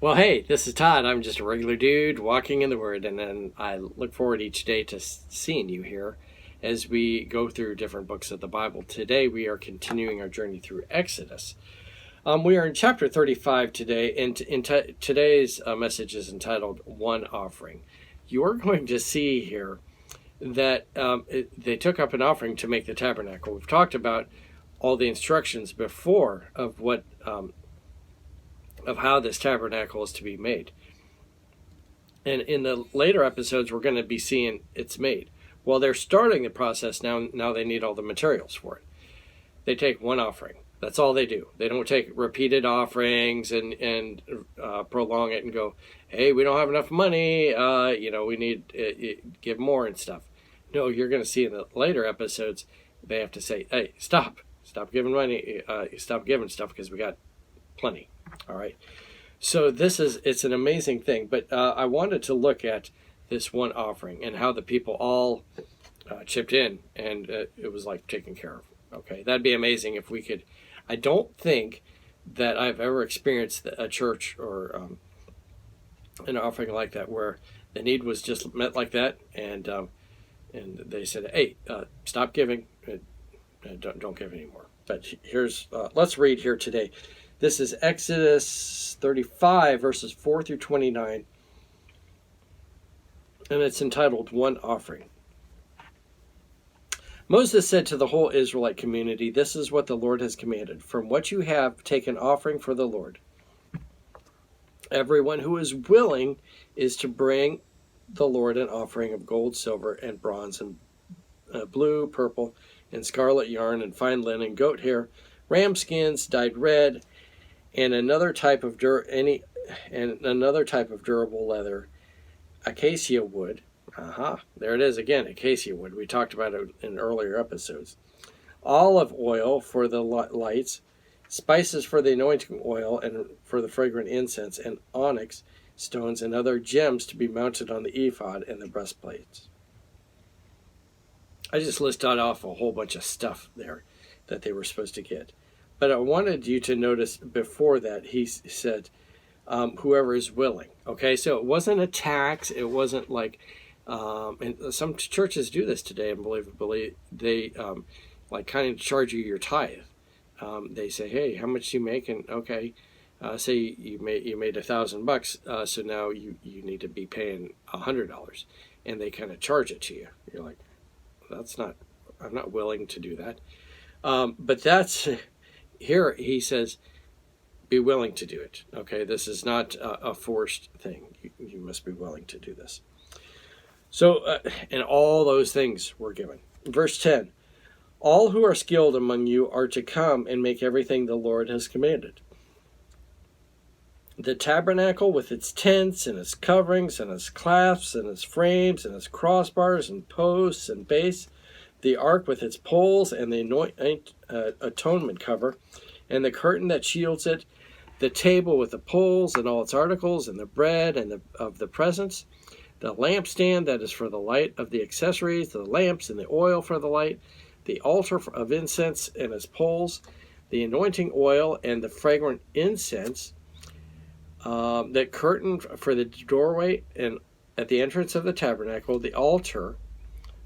Well, hey, this is Todd. I'm just a regular dude walking in the Word, and then I look forward each day to seeing you here as we go through different books of the Bible. Today, we are continuing our journey through Exodus. We are in chapter 35 today, and today's message is entitled One Offering. You're going to see here that they took up an offering to make the tabernacle. We've talked about all the instructions before of what of how this tabernacle is to be made. And in the later episodes, we're going to be seeing it's made. Well, they're starting the process now. Now they need all the materials for it. They take one offering. That's all they do. They don't take repeated offerings and prolong it and go, hey, we don't have enough money. We need give more and stuff. No, you're going to see in the later episodes, they have to say, hey, stop giving money, stop giving stuff because we got plenty. All right. So it's an amazing thing. But I wanted to look at this one offering and how the people all chipped in, and it was like taken care of. Okay. That'd be amazing if we could. I don't think that I've ever experienced a church or an offering like that where the need was just met like that, and they said, "Hey, stop giving, don't give anymore." But here's let's read here today. This is Exodus 35 verses 4 through 29, and it's entitled One Offering. Moses said to the whole Israelite community, "This is what the Lord has commanded. From what you have, take an offering for the Lord. Everyone who is willing is to bring the Lord an offering of gold, silver, and bronze, and blue, purple, and scarlet yarn, and fine linen, goat hair, ram skins dyed red, and another type of durable leather, acacia wood." There it is again, acacia wood. We talked about it in earlier episodes. Olive oil for the lights, spices for the anointing oil and for the fragrant incense, and onyx stones and other gems to be mounted on the ephod and the breastplates. I just listed off a whole bunch of stuff there that they were supposed to get. But I wanted you to notice before that he said, whoever is willing. Okay, so it wasn't a tax. It wasn't like, and some churches do this today, unbelievably. They like kind of charge you your tithe. They say, hey, how much do you make? And okay, say you made $1,000, so now you need to be paying $100, and they kind of charge it to you. You're like, I'm not willing to do that. But that's here. He says, be willing to do it. Okay, this is not a forced thing. You must be willing to do this. So, and all those things were given. Verse 10, all who are skilled among you are to come and make everything the Lord has commanded. The tabernacle with its tents and its coverings and its clasps and its frames and its crossbars and posts and base, the ark with its poles and the atonement cover, and the curtain that shields it, the table with the poles and all its articles, and the bread and of the presence, the lampstand that is for the light of the accessories, the lamps and the oil for the light, the altar of incense and its poles, the anointing oil and the fragrant incense, the curtain for the doorway and at the entrance of the tabernacle, the altar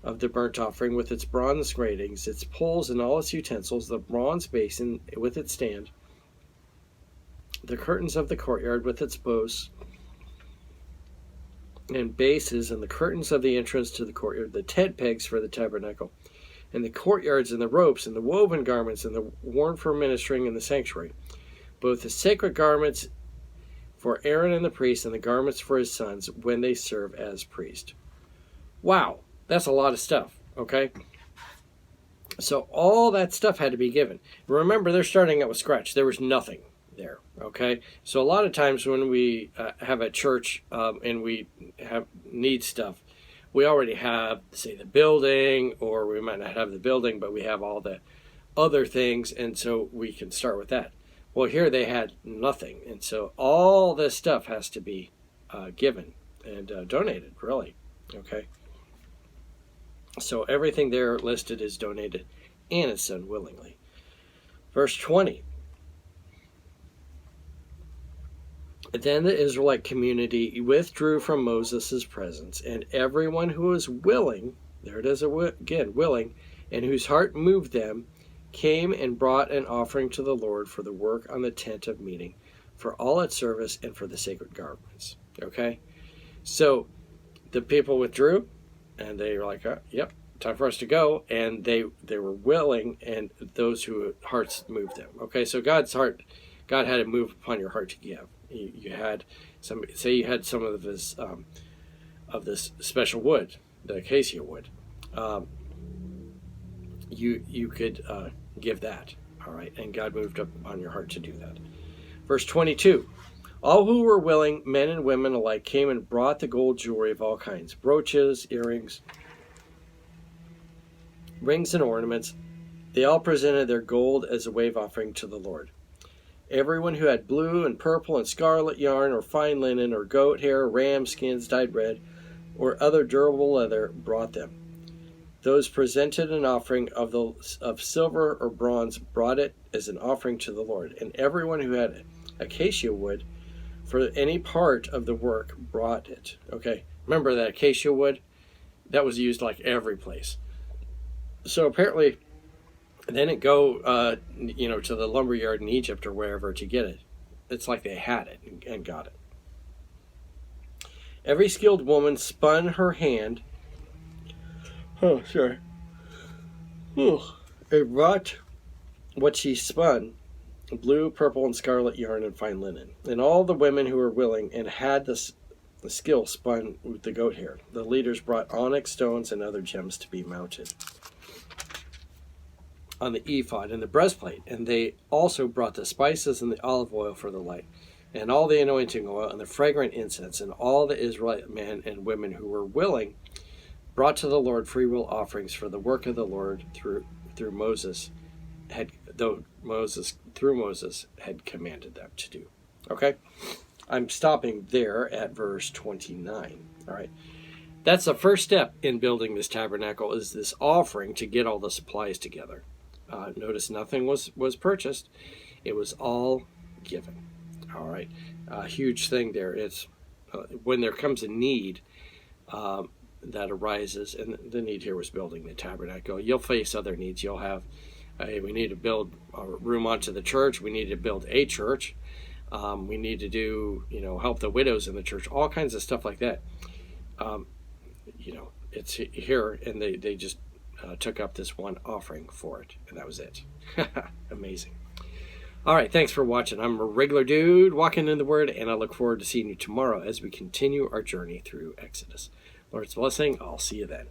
of the burnt offering with its bronze gratings, its poles and all its utensils, the bronze basin with its stand, the curtains of the courtyard with its posts and bases, and the curtains of the entrance to the courtyard, the tent pegs for the tabernacle, and the courtyards and the ropes and the woven garments and the worn for ministering in the sanctuary, both the sacred garments for Aaron and the priest and the garments for his sons when they serve as priest. Wow, that's a lot of stuff, okay? So all that stuff had to be given. Remember, they're starting out with scratch. There was nothing there, okay? So a lot of times when we have a church and we need stuff, we already have, say, the building, or we might not have the building, but we have all the other things, and so we can start with that. Well, here they had nothing, and so all this stuff has to be given and donated, really, okay? So everything there listed is donated, and it's done willingly. Verse 20, Then the Israelite community withdrew from Moses' presence, and everyone who was willing, there it is again, willing, and whose heart moved them, came and brought an offering to the Lord for the work on the tent of meeting, for all its service, and for the sacred garments. Okay? So the people withdrew, and they were like, yep, time for us to go. And they were willing, and those whose hearts moved them. Okay, so God had to move upon your heart to give. You had some, say you had some of this special wood, the acacia wood. You could give that, all right, and God moved up on your heart to do that. Verse 22, all who were willing, men and women alike, came and brought the gold jewelry of all kinds, brooches, earrings, rings, and ornaments. They all presented their gold as a wave offering to the Lord. Everyone who had blue and purple and scarlet yarn, or fine linen, or goat hair, ram skins dyed red, or other durable leather, brought them. Those presented an offering of silver or bronze brought it as an offering to the Lord. And everyone who had acacia wood for any part of the work brought it. Okay, remember that acacia wood? That was used like every place. So apparently, they didn't go, to the lumber yard in Egypt or wherever to get it. It's like they had it and got it. Every skilled woman spun her hand. Oh, sorry. They brought what she spun, blue, purple, and scarlet yarn and fine linen. And all the women who were willing and had the skill spun with the goat hair. The leaders brought onyx stones and other gems to be mounted on the ephod and the breastplate, and they also brought the spices and the olive oil for the light, and all the anointing oil and the fragrant incense, and all the Israelite men and women who were willing brought to the Lord freewill offerings for the work of the Lord through Moses had commanded them to do. Okay, I'm stopping there at verse 29. All right, that's the first step in building this tabernacle, is this offering to get all the supplies together. Notice nothing was purchased. It was all given. All right. Huge thing there. It's when there comes a need that arises, and the need here was building the tabernacle. You'll face other needs. You'll have, we need to build a room onto the church. We need to build a church. We need to do, help the widows in the church. All kinds of stuff like that. It's here, and they just took up this one offering for it, and that was it. Amazing. All right, thanks for watching. I'm a regular dude walking in the Word, and I look forward to seeing you tomorrow as we continue our journey through Exodus. Lord's blessing. I'll see you then.